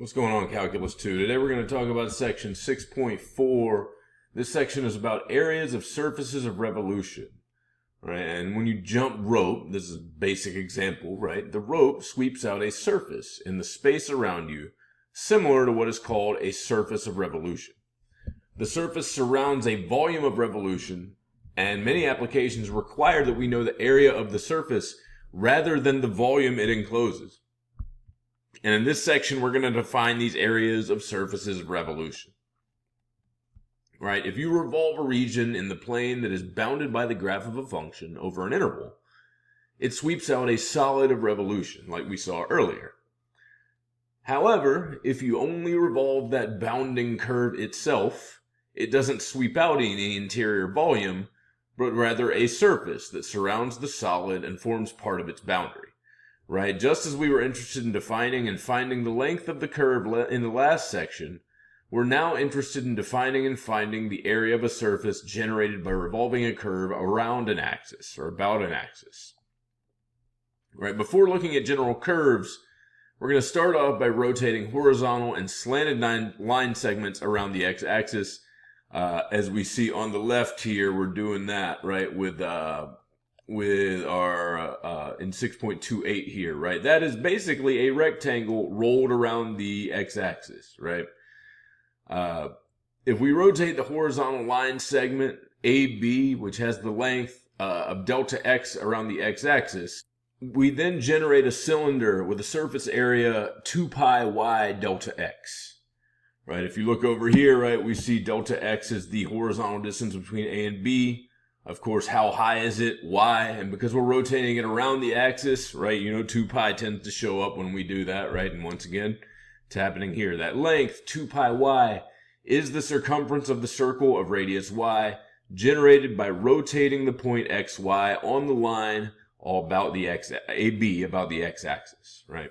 What's going on, Calculus 2? Today we're going to talk about section 6.4. This section is about areas of surfaces of revolution. Right? And when you jump rope, this is a basic example, right? The rope sweeps out a surface in the space around you, similar to what is called a surface of revolution. The surface surrounds a volume of revolution, and many applications require that we know the area of the surface rather than the volume it encloses. And in this section, we're going to define these areas of surfaces of revolution. Right? If you revolve a region in the plane that is bounded by the graph of a function over an interval, it sweeps out a solid of revolution, like we saw earlier. However, if you only revolve that bounding curve itself, it doesn't sweep out any interior volume, but rather a surface that surrounds the solid and forms part of its boundary. Right? Just as we were interested in defining and finding the length of the curve in the last section, we're now interested in defining and finding the area of a surface generated by revolving a curve around an axis, or about an axis. Right? Before looking at general curves, we're going to start off by rotating horizontal and slanted line segments around the x-axis. As we see on the left here, we're doing that, right, with our in 6.28 here, right? That is basically a rectangle rolled around the x-axis, right? If we rotate the horizontal line segment AB, which has the length of delta x around the x-axis, we then generate a cylinder with a surface area 2 pi y delta x. Right? If you look over here, right, we see delta x is the horizontal distance between A and B. Of course, how high is it? Y. And because we're rotating it around the axis, right, 2 pi tends to show up when we do that, right? And once again, it's happening here. That length, 2 pi y, is the circumference of the circle of radius y, generated by rotating the point xy on the line all about the AB, about the x-axis, right?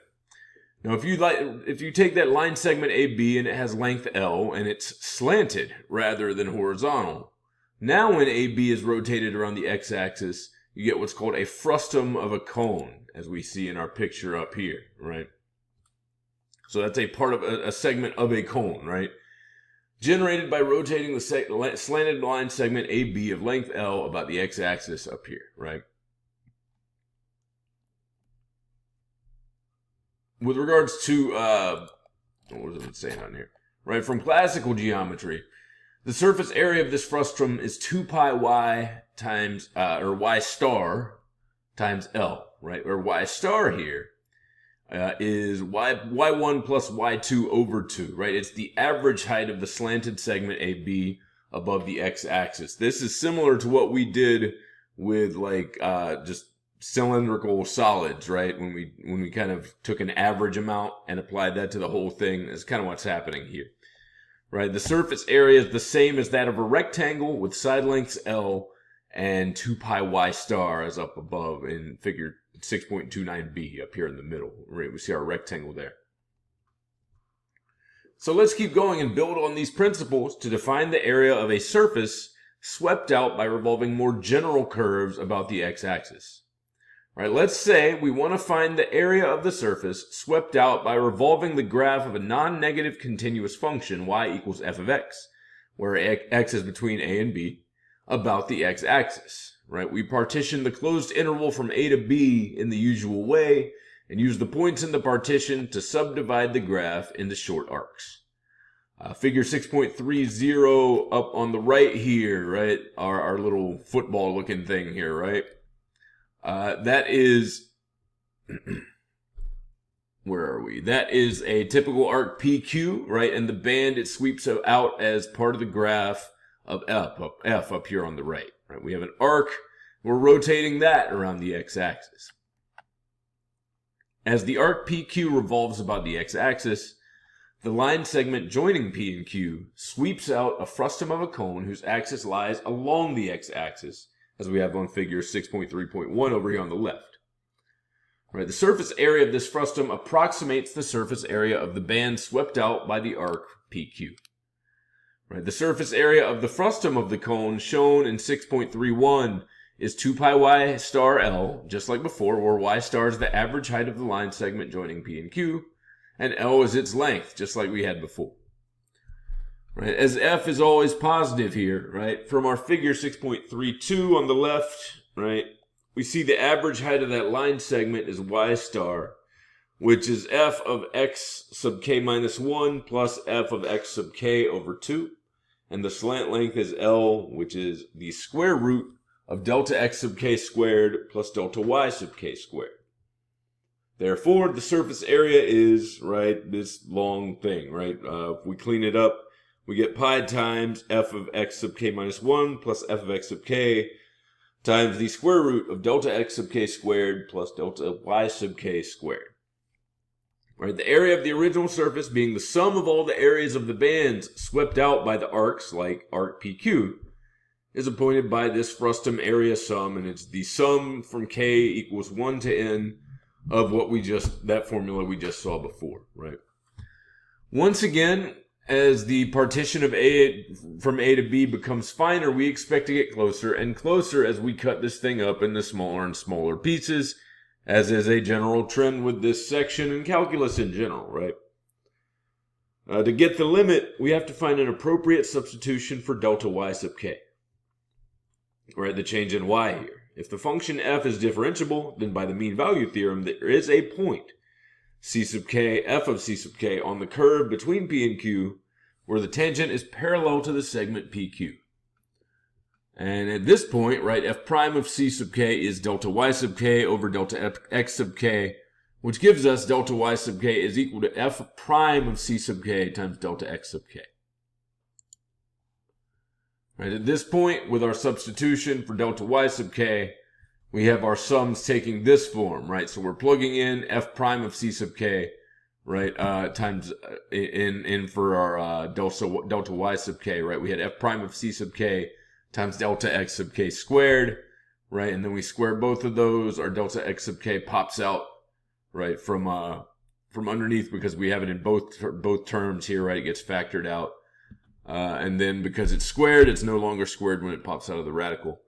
Now, if you take that line segment AB and it has length L and it's slanted rather than horizontal, now when AB is rotated around the x-axis, you get what's called a frustum of a cone, as we see in our picture up here, right? So that's a part of a segment of a cone, right? Generated by rotating the slanted line segment AB of length L about the x-axis up here, right? With regards to, what was I saying on here? Right, from classical geometry, the surface area of this frustum is 2 pi y times, or y star times L, right? Or y star here is y1 plus y2 over 2, right? It's the average height of the slanted segment AB above the x-axis. This is similar to what we did with just cylindrical solids, right? When we kind of took an average amount and applied that to the whole thing. That's kind of what's happening here. Right? The surface area is the same as that of a rectangle with side lengths L and 2 pi y star as up above in figure 6.29b up here in the middle. Right? We see our rectangle there. So let's keep going and build on these principles to define the area of a surface swept out by revolving more general curves about the x-axis. Right, let's say we want to find the area of the surface swept out by revolving the graph of a non-negative continuous function y equals f of x, where x is between a and b, about the x-axis. Right, we partition the closed interval from a to b in the usual way and use the points in the partition to subdivide the graph into short arcs. Figure 6.30 up on the right here, right, our little football looking thing here, right? That is, where are we? That is a typical arc PQ, right? And the band it sweeps out as part of the graph of F up here on the right, right? We have an arc, we're rotating that around the x-axis. As the arc PQ revolves about the x-axis, the line segment joining P and Q sweeps out a frustum of a cone whose axis lies along the x-axis, as we have on figure 6.3.1 over here on the left. Right, the surface area of this frustum approximates the surface area of the band swept out by the arc PQ. Right, the surface area of the frustum of the cone shown in 6.31 is 2 pi y star L, just like before, where y star is the average height of the line segment joining P and Q, and L is its length, just like we had before. Right, as F is always positive here, right, from our figure 6.32 on the left, right, we see the average height of that line segment is y star, which is f of x sub k minus 1 plus f of x sub k over 2. And the slant length is L, which is the square root of delta x sub k squared plus delta y sub k squared. Therefore, the surface area is, right, this long thing, right? If we clean it up, we get pi times f of x sub k minus 1 plus f of x sub k times the square root of delta x sub k squared plus delta y sub k squared. Right, the area of the original surface being the sum of all the areas of the bands swept out by the arcs, like arc PQ, is appointed by this frustum area sum, and it's the sum from k equals 1 to n of that formula we just saw before, right? Once again, as the partition of A from A to B becomes finer, we expect to get closer and closer as we cut this thing up into smaller and smaller pieces, as is a general trend with this section and calculus in general, right? To get the limit, we have to find an appropriate substitution for delta y sub k. Right, the change in y here. If the function f is differentiable, then by the mean value theorem, there is a point, c sub k, f of c sub k, on the curve between p and q, where the tangent is parallel to the segment pq. And at this point, right, f prime of c sub k is delta y sub k over delta x sub k, which gives us delta y sub k is equal to f prime of c sub k times delta x sub k. Right, at this point, with our substitution for delta y sub k, we have our sums taking this form, right? So we're plugging in f prime of c sub k, right, times in for our delta y sub k, right? We had f prime of c sub k times delta x sub k squared, right? And then we square both of those. Our delta x sub k pops out, right, from underneath because we have it in both terms here, right? It gets factored out. And then because it's squared, it's no longer squared when it pops out of the radical.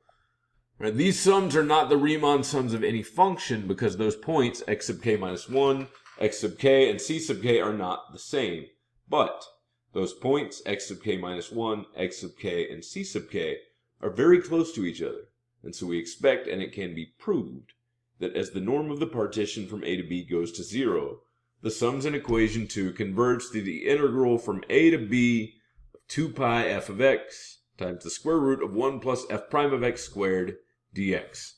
Right, these sums are not the Riemann sums of any function because those points, x sub k minus 1, x sub k, and c sub k are not the same. But those points, x sub k minus 1, x sub k, and c sub k, are very close to each other. And so we expect, and it can be proved, that as the norm of the partition from a to b goes to 0, the sums in equation 2 converge to the integral from a to b 2 pi f of x times the square root of 1 plus f prime of x squared dx.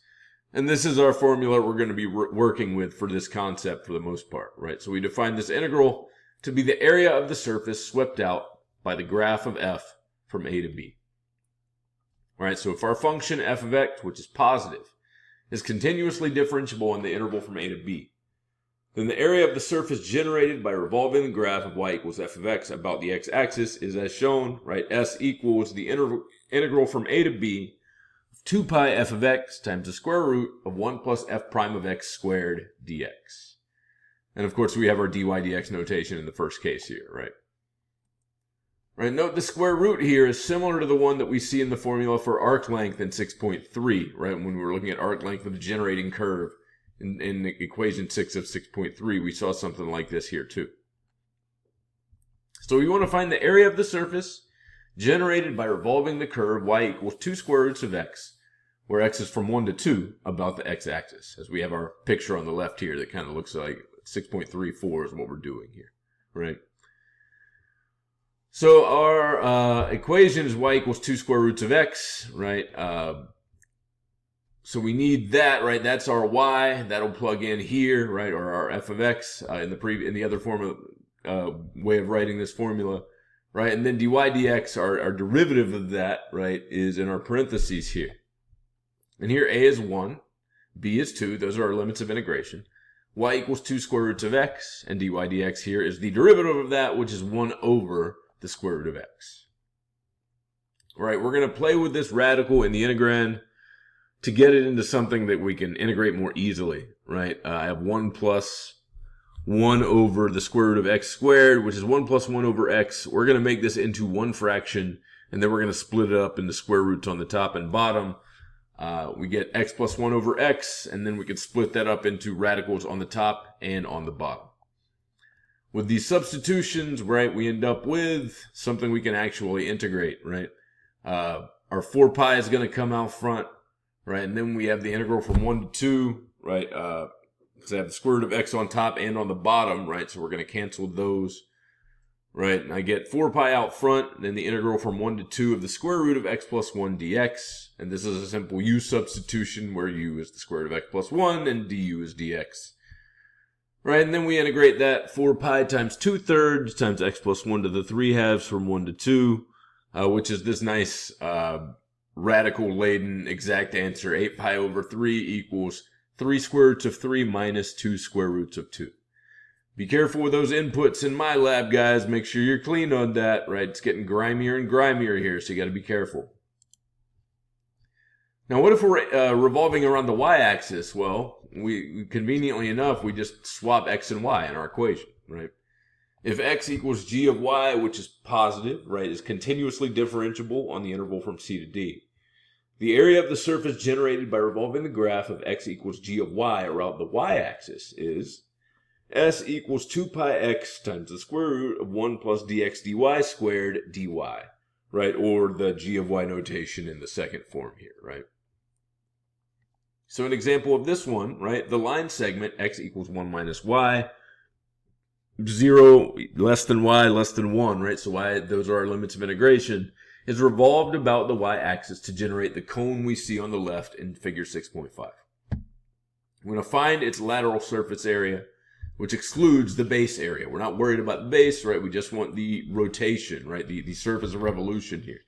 And this is our formula we're going to be working with for this concept for the most part, right? So we define this integral to be the area of the surface swept out by the graph of f from a to b. All right, so if our function f of x, which is positive, is continuously differentiable in the interval from a to b, then the area of the surface generated by revolving the graph of y equals f of x about the x-axis is as shown, right? S equals the integral from a to b of 2 pi f of x times the square root of 1 plus f prime of x squared dx. And of course, we have our dy dx notation in the first case here, right? Right, note the square root here is similar to the one that we see in the formula for arc length in 6.3, right? When we were looking at arc length of the generating curve. In the equation 6 of 6.3, we saw something like this here too. So we want to find the area of the surface generated by revolving the curve y equals 2 square roots of x, where x is from 1 to 2 about the x-axis, as we have our picture on the left here that kind of looks like 6.34 is what we're doing here, right? So our equation is y equals 2 square roots of x, right? So we need that, right? That's our y. That'll plug in here, right? Or our f of x in the other form of way of writing this formula, right? And then dy dx, our derivative of that, right, is in our parentheses here. And here a is 1, b is 2. Those are our limits of integration. Y equals 2 square roots of x, and dy dx here is the derivative of that, which is 1 over the square root of x. All right, we're going to play with this radical in the integrand to get it into something that we can integrate more easily, right? I have 1 plus 1 over the square root of x squared, which is 1 plus 1 over x. We're going to make this into one fraction, and then we're going to split it up into square roots on the top and bottom. We get x plus 1 over x, and then we can split that up into radicals on the top and on the bottom. with these substitutions, right, we end up with something we can actually integrate, right? Our 4 pi is going to come out front, right? And then we have the integral from 1 to 2, right? Because I have the square root of x on top and on the bottom, right? So we're going to cancel those, right? And I get 4 pi out front, then the integral from 1 to 2 of the square root of x plus 1 dx. And this is a simple u substitution where u is the square root of x plus 1 and du is dx. Right, and then we integrate that 4 pi times 2/3 times x plus 1 to the 3/2 from 1 to 2, which is this nice radical-laden exact answer. 8 pi over 3 equals 3 square roots of 3 minus 2 square roots of 2. Be careful with those inputs in my lab, guys. Make sure you're clean on that, right? It's getting grimier and grimier here, so you got to be careful. Now, what if we're revolving around the y-axis? Well, we conveniently enough, we just swap x and y in our equation, right? If x equals g of y, which is positive, right, is continuously differentiable on the interval from c to d, the area of the surface generated by revolving the graph of x equals g of y around the y-axis is s equals 2 pi x times the square root of 1 plus dx dy squared dy, right? Or the g of y notation in the second form here, right? So an example of this one, right? The line segment x equals 1 minus y, 0 less than y less than 1, right? So y, those are our limits of integration, is revolved about the y-axis to generate the cone we see on the left in figure 6.5. I'm going to find its lateral surface area, which excludes the base area. We're not worried about the base, right? We just want the rotation, right? The surface of revolution here.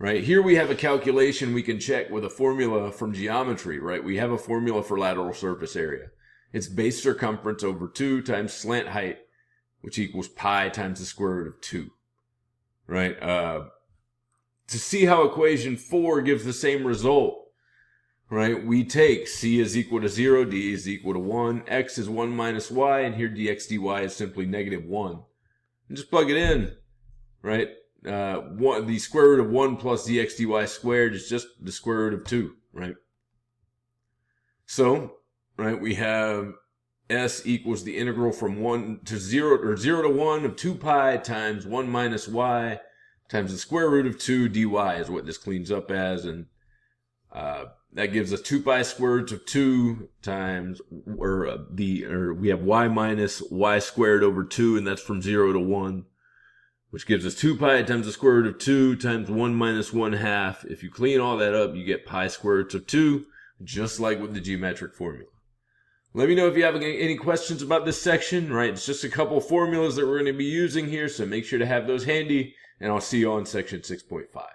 Right, here we have a calculation we can check with a formula from geometry, right? We have a formula for lateral surface area. It's base circumference over 2 times slant height, which equals pi times the square root of 2, right? To see how equation 4 gives the same result, right? We take c is equal to 0, d is equal to 1, x is 1 minus y, and here dx dy is simply negative 1. And just plug it in, right? The square root of 1 plus dx dy squared is just the square root of 2, right? So, right, we have s equals the integral from 1 to 0, or 0 to 1 of 2 pi times 1 minus y times the square root of 2 dy is what this cleans up as, and that gives us 2 pi square roots of 2 times, we have y minus y squared over 2, and that's from 0 to 1. Which gives us 2 pi times the square root of 2 times 1 minus 1/2. If you clean all that up, you get pi square roots of 2, just like with the geometric formula. Let me know if you have any questions about this section, right? It's just a couple formulas that we're going to be using here, so make sure to have those handy, and I'll see you on section 6.5.